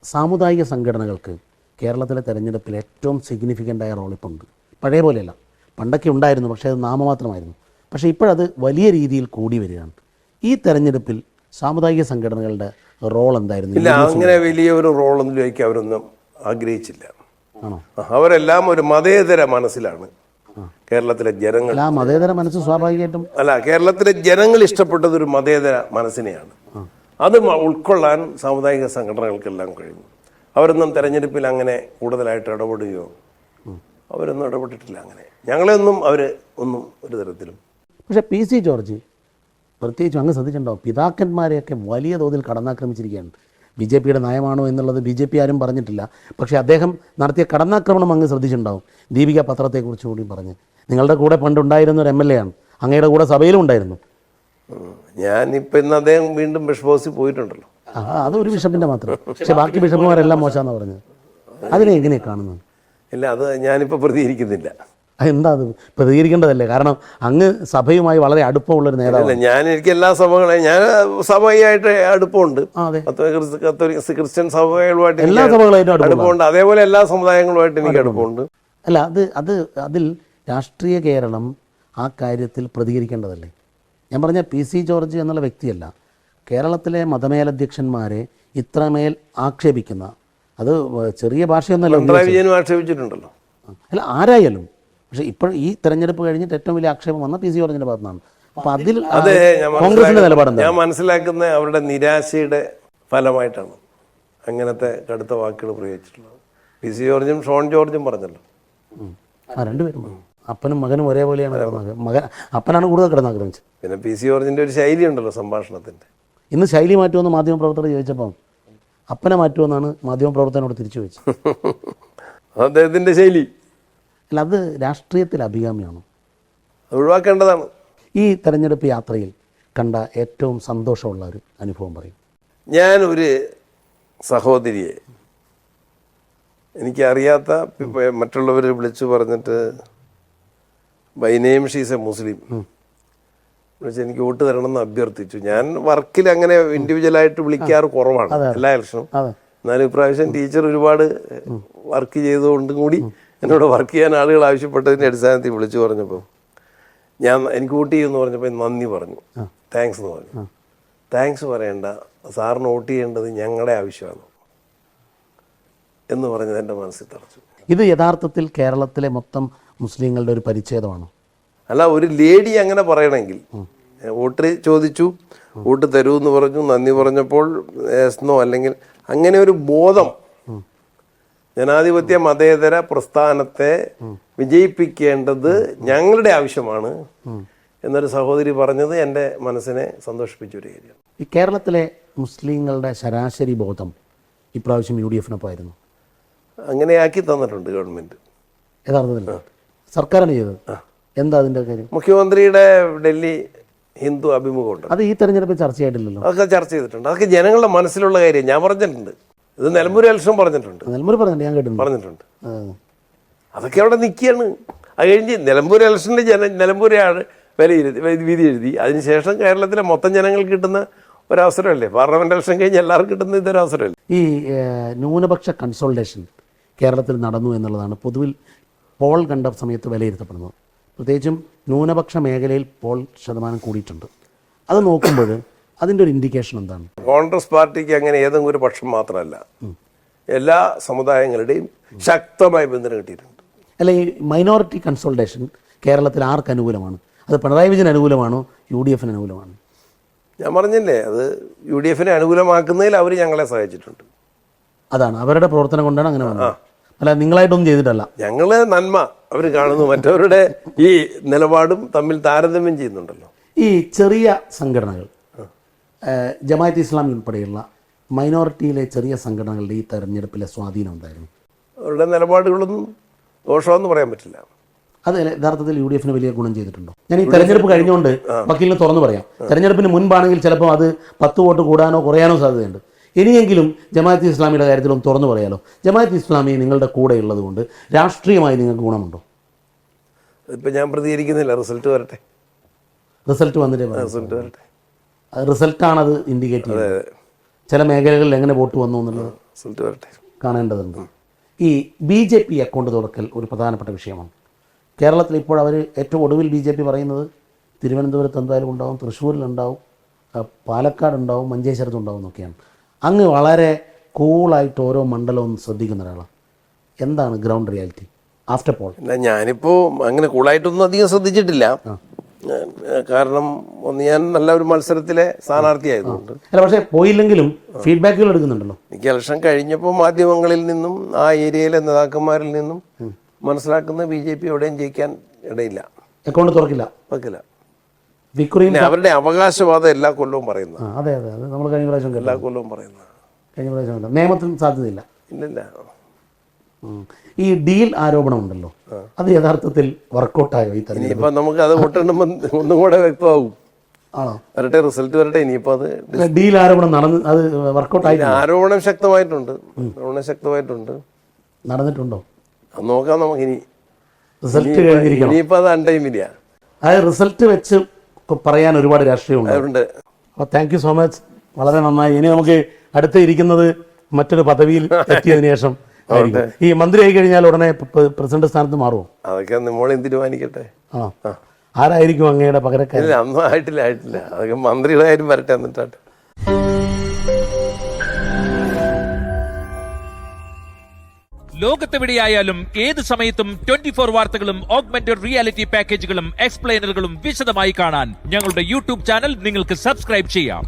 സാമുദായിക സംഘടനകൾക്ക് കേരളത്തിലെ തെരഞ്ഞെടുപ്പിൽ ഏറ്റവും സിഗ്നിഫിക്കൻ്റായ റോൾ ഇപ്പോൾ ഉണ്ട്. പഴയ പോലെയല്ല, പണ്ടൊക്കെ ഉണ്ടായിരുന്നു, പക്ഷേ അത് നാമമാത്രമായിരുന്നു. പക്ഷേ ഇപ്പോഴത് വലിയ രീതിയിൽ കൂടി വരികയാണ്. ഈ തെരഞ്ഞെടുപ്പിൽ സാമുദായിക സംഘടനകളുടെ റോൾ എന്തായിരുന്നു? ഇല്ല, അങ്ങനെ വലിയ ഒരു റോളൊന്നും അവരൊന്നും ആഗ്രഹിച്ചില്ല. ആണോ? അവരെല്ലാം ഒരു മതേതര മനസ്സിലാണ് കേരളത്തിലെ ജനങ്ങൾ. മതേതര മനസ്സ് സ്വാഭാവികമായിട്ടും അല്ല, കേരളത്തിലെ ജനങ്ങൾ ഇഷ്ടപ്പെട്ടത് ഒരു മതേതര മനസ്സിനെയാണ്. അത് ഉൾക്കൊള്ളാൻ സാമുദായിക സംഘടനകൾക്കെല്ലാം കഴിഞ്ഞു. അവരൊന്നും തെരഞ്ഞെടുപ്പിൽ അങ്ങനെ കൂടുതലായിട്ട് ഇടപെടുകയോ അവരൊന്നും ഇടപെട്ടിട്ടില്ല. അങ്ങനെ ഞങ്ങളെയൊന്നും അവർ ഒന്നും ഒരു തരത്തിലും. പക്ഷേ PC ജോർജ് പ്രത്യേകിച്ചും അങ്ങ് ശ്രദ്ധിച്ചിട്ടുണ്ടാവും, പിതാക്കന്മാരെയൊക്കെ വലിയ തോതിൽ കടന്നാക്രമിച്ചിരിക്കുകയാണ്. BJPയുടെ നയമാണോ എന്നുള്ളത് BJP ആരും പറഞ്ഞിട്ടില്ല. പക്ഷേ അദ്ദേഹം നടത്തിയ കടന്നാക്രമണം അങ്ങ് ശ്രദ്ധിച്ചിട്ടുണ്ടാവും. ദീപിക പത്രത്തെക്കുറിച്ച് കൂടി പറഞ്ഞ്, നിങ്ങളുടെ കൂടെ പണ്ടുണ്ടായിരുന്ന ഒരു MLA ആണ്, അങ്ങയുടെ കൂടെ സഭയിലും ഉണ്ടായിരുന്നു. ഞാനിപ്പോൾ ഇന്ന് അദ്ദേഹം വീണ്ടും ബിഷപ്പ് ഹൗസിൽ പോയിട്ടുണ്ടല്ലോ. അതൊരു ബിഷപ്പിൻ്റെ മാത്രം. പക്ഷേ ബാക്കി ബിഷപ്പുമാരെല്ലാം മോശമെന്നാണ് പറഞ്ഞത്. അതിനെ എങ്ങനെയാണ് കാണുന്നത്? ഇല്ല, അത് ഞാനിപ്പോൾ പ്രതികരിക്കുന്നില്ല. എന്താ അത് പ്രതികരിക്കേണ്ടതല്ലേ? കാരണം അങ്ങ് സഭയുമായി വളരെ അടുപ്പമുള്ളൊരു നേതാവ്. എനിക്ക് എല്ലാ സഭകളെയും ഞാൻ സഭയായിട്ട് അടുപ്പമുണ്ട്. ക്രിസ്ത്യൻ സഭകളുമായിട്ട് എല്ലാ സഭകളായിട്ടും അടുപ്പമുണ്ട്. അതേപോലെ എല്ലാ സമുദായങ്ങളുമായിട്ട് എനിക്ക് അടുപ്പമുണ്ട്. അല്ല, അതിൽ രാഷ്ട്രീയ കേരളം ആ കാര്യത്തിൽ പ്രതികരിക്കേണ്ടതല്ലേ? ഞാൻ പറഞ്ഞ PC ജോർജ് എന്നുള്ള വ്യക്തിയല്ല, കേരളത്തിലെ മതമേലധ്യക്ഷന്മാരെ ഇത്രമേൽ ആക്ഷേപിക്കുന്ന, അത് ചെറിയ ഭാഷയൊന്നുമല്ല, ആക്ഷേപിച്ചിട്ടുണ്ടല്ലോ. അല്ല, ആരായാലും. പക്ഷേ ഇപ്പോൾ ഈ തെരഞ്ഞെടുപ്പ് കഴിഞ്ഞിട്ട് ഏറ്റവും വലിയ ആക്ഷേപം വന്ന PC ജോർജിൻ്റെ ഭാഗത്തുനിന്നാണ്. അപ്പോൾ അതിൽ കോൺഗ്രസിൻ്റെ നിലപാടെന്താ? ഞാൻ മനസ്സിലാക്കുന്ന അവരുടെ നിരാശയുടെ ഫലമായിട്ടാണ് അങ്ങനത്തെ കടുത്ത വാക്കുകൾ പ്രയോഗിച്ചിട്ടുള്ളത്. PC ജോർജും ഷോൺ ജോർജും പറഞ്ഞല്ലോ. രണ്ടുപേരും അപ്പനും മകനും ഒരേപോലെയാണ്. അപ്പനാണ് കൂടുതൽ കിടന്നാക്രമിച്ചത്. പിന്നെ PC ജോർജിൻ്റെ ഒരു ശൈലി ഉണ്ടല്ലോ സംഭാഷണത്തിൻ്റെ. ഇന്ന് ശൈലി മാറ്റുമെന്ന് മാധ്യമപ്രവർത്തകർ ചോദിച്ചപ്പം അപ്പനെ മാറ്റുമെന്നാണ് മാധ്യമപ്രവർത്തകനോട് തിരിച്ചു ചോദിച്ചത്. അദ്ദേഹത്തിൻ്റെ ശൈലി അല്ല, അത് രാഷ്ട്രീയത്തിൽ അഭികാമ്യമാണ്, ഒഴിവാക്കേണ്ടതാണ്. ഈ തെരഞ്ഞെടുപ്പ് യാത്രയിൽ കണ്ട ഏറ്റവും സന്തോഷമുള്ള ഒരു അനുഭവം പറയും. ഞാൻ ഒരു സഹോദരിയെ എനിക്കറിയാത്ത മറ്റുള്ളവർ വിളിച്ചു പറഞ്ഞിട്ട്, by name she's a Muslim, വിളിച്ച് എനിക്ക് വോട്ട് തരണമെന്ന് അഭ്യർത്ഥിച്ചു. ഞാൻ വർക്കിൽ അങ്ങനെ ഇൻഡിവിജ്വലായിട്ട് വിളിക്കാറ് കുറവാണ് എല്ലാ ഇലക്ഷനും. എന്നാലും ഇപ്രാവശ്യം ടീച്ചർ ഒരുപാട് വർക്ക് ചെയ്തുകൊണ്ടും കൂടി എന്നോട് വർക്ക് ചെയ്യാൻ ആളുകൾ ആവശ്യപ്പെട്ടതിൻ്റെ അടിസ്ഥാനത്തിൽ വിളിച്ചു പറഞ്ഞപ്പോൾ എനിക്ക് വോട്ട് ചെയ്യുമെന്ന് പറഞ്ഞപ്പോൾ നന്ദി പറഞ്ഞു, താങ്ക്സ് എന്ന് പറഞ്ഞു. താങ്ക്സ് പറയേണ്ട, സാറിന് വോട്ട് ചെയ്യേണ്ടത് ഞങ്ങളുടെ ആവശ്യമാണ് എന്ന് പറഞ്ഞത് എൻ്റെ മനസ്സിൽ തറച്ചു. ഇത് യഥാർത്ഥത്തിൽ കേരളത്തിലെ മൊത്തം മുസ്ലിങ്ങളുടെ ഒരു പരിച്ഛേദമാണ്. അല്ല, ഒരു ലേഡി അങ്ങനെ പറയണമെങ്കിൽ, വോട്ട് ചോദിച്ചു, വോട്ട് തരൂ എന്ന് പറഞ്ഞു, നന്ദി പറഞ്ഞപ്പോൾ എന്നോ അല്ലെങ്കിൽ അങ്ങനെ ഒരു ബോധം, ജനാധിപത്യ മതേതര പ്രസ്ഥാനത്തെ വിജയിപ്പിക്കേണ്ടത് ഞങ്ങളുടെ ആവശ്യമാണ് എന്നൊരു സഹോദരി പറഞ്ഞത് എൻ്റെ മനസ്സിനെ സന്തോഷിപ്പിച്ച ഒരു കാര്യമാണ്. ഈ കേരളത്തിലെ മുസ്ലിങ്ങളുടെ ശരാശരി ബോധം ഇപ്രാവശ്യം UDF-നൊപ്പമായിരുന്നു. അങ്ങനെയാക്കി തന്നിട്ടുണ്ട് ഗവൺമെൻറ്. യഥാർത്ഥത്തിൽ സർക്കാരാണ് ചെയ്തത്. എന്താ അതിൻ്റെ കാര്യം? മുഖ്യമന്ത്രിയുടെ ഡൽഹി ഹിന്ദു അഭിമുഖമുണ്ട്, അത് ഈ തെരഞ്ഞെടുപ്പിൽ ചർച്ചയായിട്ടില്ലല്ലോ. അതൊക്കെ ചർച്ച ചെയ്തിട്ടുണ്ട്. അതൊക്കെ ജനങ്ങളുടെ മനസ്സിലുള്ള കാര്യം ഞാൻ പറഞ്ഞിട്ടുണ്ട്. ഇത് നിലമ്പൂർ ഇലക്ഷൻ പറഞ്ഞിട്ടുണ്ട്, ഞാൻ പറഞ്ഞിട്ടുണ്ട്. അതൊക്കെ അവിടെ നിൽക്കുകയാണ്. അത് കഴിഞ്ഞ് നിലമ്പൂർ ഇലക്ഷനിൽ നിലമ്പൂരെയാണ് വിധി എഴുതി. അതിനുശേഷം കേരളത്തിലെ മൊത്തം ജനങ്ങൾക്ക് കിട്ടുന്ന ഒരവസരമല്ലേ പാർലമെന്റ് ഇലക്ഷൻ കഴിഞ്ഞ് എല്ലാവർക്കും കിട്ടുന്ന ഇതൊരവസരമല്ലേ. ഈ ന്യൂനപക്ഷ കൺസോൾട്ടേഷൻ കേരളത്തിൽ നടന്നു എന്നുള്ളതാണ് പൊതുവിൽ പോൾ കണ്ട സമയത്ത് വിലയിരുത്തപ്പെടുന്നത്. പ്രത്യേകിച്ചും ന്യൂനപക്ഷ മേഖലയിൽ പോൾ ശതമാനം കൂടിയിട്ടുണ്ട്. അത് നോക്കുമ്പോൾ അതിൻ്റെ ഒരു ഇൻഡിക്കേഷൻ എന്താണ്? കോൺഗ്രസ് പാർട്ടിക്ക് അങ്ങനെ ഏതെങ്കിലും ഒരു പക്ഷം മാത്രമല്ല, എല്ലാ സമുദായങ്ങളുടെയും ശക്തമായ പിന്തുണ കിട്ടിയിട്ടുണ്ട്. അല്ല, ഈ മൈനോറിറ്റി കൺസോൾട്ടേഷൻ കേരളത്തിൽ ആർക്ക് അനുകൂലമാണ്? അത് പിണറായി വിജയൻ അനുകൂലമാണോ UDF-ന് അനുകൂലമാണോ? ഞാൻ പറഞ്ഞില്ലേ, അത് UDF-നെ അനുകൂലമാക്കുന്നതിൽ അവർ ഞങ്ങളെ സഹായിച്ചിട്ടുണ്ട്. അതാണ് അവരുടെ പ്രവർത്തനം കൊണ്ടാണ് അങ്ങനെ വന്നത്. അല്ല, നിങ്ങളായിട്ടൊന്നും ചെയ്തിട്ടല്ല. ഞങ്ങൾ നന്മ അവർ കാണുന്നു, മറ്റവരുടെ ഈ നിലപാടും തമ്മിൽ താരതമ്യം ചെയ്യുന്നുണ്ടല്ലോ. ഈ ചെറിയ സംഘടനകൾ, ജമാഅത്ത് ഇസ്ലാമി ഉൾപ്പെടെയുള്ള മൈനോറിറ്റിയിലെ ചെറിയ സംഘടനകളുടെ ഈ തെരഞ്ഞെടുപ്പിലെ സ്വാധീനം എന്തായിരുന്നു? അവരുടെ നിലപാടുകളൊന്നും ദോഷമെന്ന് പറയാൻ പറ്റില്ല. അത് യഥാർത്ഥത്തിൽ UDF-ന് വലിയ ഗുണം ചെയ്തിട്ടുണ്ടോ? ഞാൻ ഈ തെരഞ്ഞെടുപ്പ് കഴിഞ്ഞുകൊണ്ട് വക്കീലിന് തുറന്നു പറയാം, തെരഞ്ഞെടുപ്പിന് മുൻപാണെങ്കിൽ ചിലപ്പോൾ അത് 10 വോട്ട് കൂടാനോ കുറയാനോ സാധ്യതയുണ്ട്. ഇനിയെങ്കിലും ജമാഅത്ത് ഇസ്ലാമിയുടെ കാര്യത്തിലൊന്നും തുറന്നു പറയാലോ. ജമാഅത്ത് ഇസ്ലാമി നിങ്ങളുടെ കൂടെ ഉള്ളത് കൊണ്ട് രാഷ്ട്രീയമായി നിങ്ങൾക്ക് ഗുണമുണ്ടോ? ഇപ്പം ഞാൻ പ്രതികരിക്കുന്നില്ല, റിസൾട്ട് വരട്ടെ. റിസൾട്ട് വന്നിട്ടേ റിസൾട്ടാണത് ഇൻഡിക്കേറ്റ് ചെയ്യുന്നത്. ചില മേഖലകളിൽ എങ്ങനെ വോട്ട് വന്നു എന്നുള്ളത് റിസൾട്ട് വരട്ടെ. കാണേണ്ടതുണ്ട്. ഈ BJP അക്കൗണ്ട് തുറക്കൽ ഒരു പ്രധാനപ്പെട്ട വിഷയമാണ്. കേരളത്തിൽ ഇപ്പോൾ അവർ ഏറ്റവും ഒടുവിൽ BJP പറയുന്നത് തിരുവനന്തപുരത്ത് എന്തായാലും ഉണ്ടാവും, തൃശ്ശൂരിലുണ്ടാവും, പാലക്കാടുണ്ടാവും, മഞ്ചേശ്വരത്തുണ്ടാവും എന്നൊക്കെയാണ്. അങ്ങ് വളരെ കൂളായിട്ട് ഓരോ മണ്ഡലവും ശ്രദ്ധിക്കുന്ന ഒരാളാണ്. എന്താണ് ഗ്രൗണ്ട് റിയാലിറ്റി ആഫ്റ്റർ പോൾ? അല്ല, ഞാനിപ്പോൾ അങ്ങനെ കൂളായിട്ടൊന്നും അധികം ശ്രദ്ധിച്ചിട്ടില്ല. കാരണം ഒന്ന്, ഞാൻ നല്ല ഒരു മത്സരത്തിലെ സ്ഥാനാർത്ഥിയായതുകൊണ്ട്. അല്ല, പക്ഷേ പോയില്ലെങ്കിലും ഫീഡ്ബാക്കുകൾ എടുക്കുന്നുണ്ടല്ലോ. എനിക്ക് ഇലക്ഷൻ കഴിഞ്ഞപ്പോൾ മാധ്യമങ്ങളിൽ നിന്നും ആ ഏരിയയിലെ നേതാക്കന്മാരിൽ നിന്നും മനസ്സിലാക്കുന്ന BJP എവിടെയും ജയിക്കാൻ ഇടയില്ല, അക്കൗണ്ട് തുറക്കില്ല, വെക്കില്ല. വിക്രയും അവരുടെ അവകാശവാദം എല്ലാ കൊല്ലവും പറയുന്ന, അതെ അതെ അത് നമ്മൾ കഴിഞ്ഞ പ്രാവശ്യം എല്ലാ കൊല്ലവും പറയുന്ന, കഴിഞ്ഞ പ്രാവശ്യം നിയമത്തിന് സാധ്യതയില്ല. ഇല്ലില്ല. ഈ ഡീൽ ആരോപണം ഉണ്ടല്ലോ, അത് യഥാർത്ഥത്തിൽ വർക്കൗട്ടായോ ഈ തെരഞ്ഞെടുപ്പ്? ഇനിയിപ്പോൾ നമുക്ക് അത് വോട്ടെണ്ണുമ്പോൾ ഒന്നും കൂടെ വ്യക്തമാകും. ആണോ? വരട്ടെ, റിസൾട്ട് വരട്ടെ. ഇനിയിപ്പോൾ അത് ഡീൽ ആരോപണം നടന്ന് അത് വർക്കൗട്ടായി? ആരോപണം ശക്തമായിട്ടുണ്ട്, ആരോപണം ശക്തമായിട്ടുണ്ട്. നടന്നിട്ടുണ്ടോ? അത് നോക്കാം നമുക്ക്. ഇനി റിസൾട്ട് കഴിഞ്ഞിരിക്കണം. ഇനിയിപ്പോൾ അത് അൺടൈമില്ല. അത് റിസൾട്ട് വെച്ച് പറയാൻ ഒരുപാട് രാഷ്ട്രീയമുണ്ട്. അതുകൊണ്ട് അപ്പോൾ താങ്ക് യു സോ മച്ച്, വളരെ നന്നായി. ഇനി നമുക്ക് അടുത്ത് ഇരിക്കുന്നത് മറ്റൊരു പദവിയിൽ എത്തിയതിനു ശേഷം ആയിരിക്കും. ഈ മന്ത്രി ആയി കഴിഞ്ഞാൽ ഉടനെ പ്രസിഡന്റ് സ്ഥാനത്ത് മാറുമോ? അതൊക്കെ നമ്മളെ തീരുമാനിക്കട്ടെ. ആണോ? ആരായിരിക്കും അങ്ങയുടെ പകരക്കാരൻ? ഇല്ല, ഒന്നും ആയിട്ടില്ല. അതൊക്കെ മന്ത്രിയുടെ കാര്യം വരട്ടെ, എന്നിട്ടാട്ട്. ലോകത്തെവിടെയായാലും ഏത് സമയത്തും 24 വാർത്തകളും ഓഗ്മെന്റഡ് റിയാലിറ്റി പാക്കേജുകളും എക്സ്പ്ലെയിനറുകളും വിശദമായി കാണാൻ ഞങ്ങളുടെ യൂട്യൂബ് ചാനൽ നിങ്ങൾക്ക് സബ്സ്ക്രൈബ് ചെയ്യാം.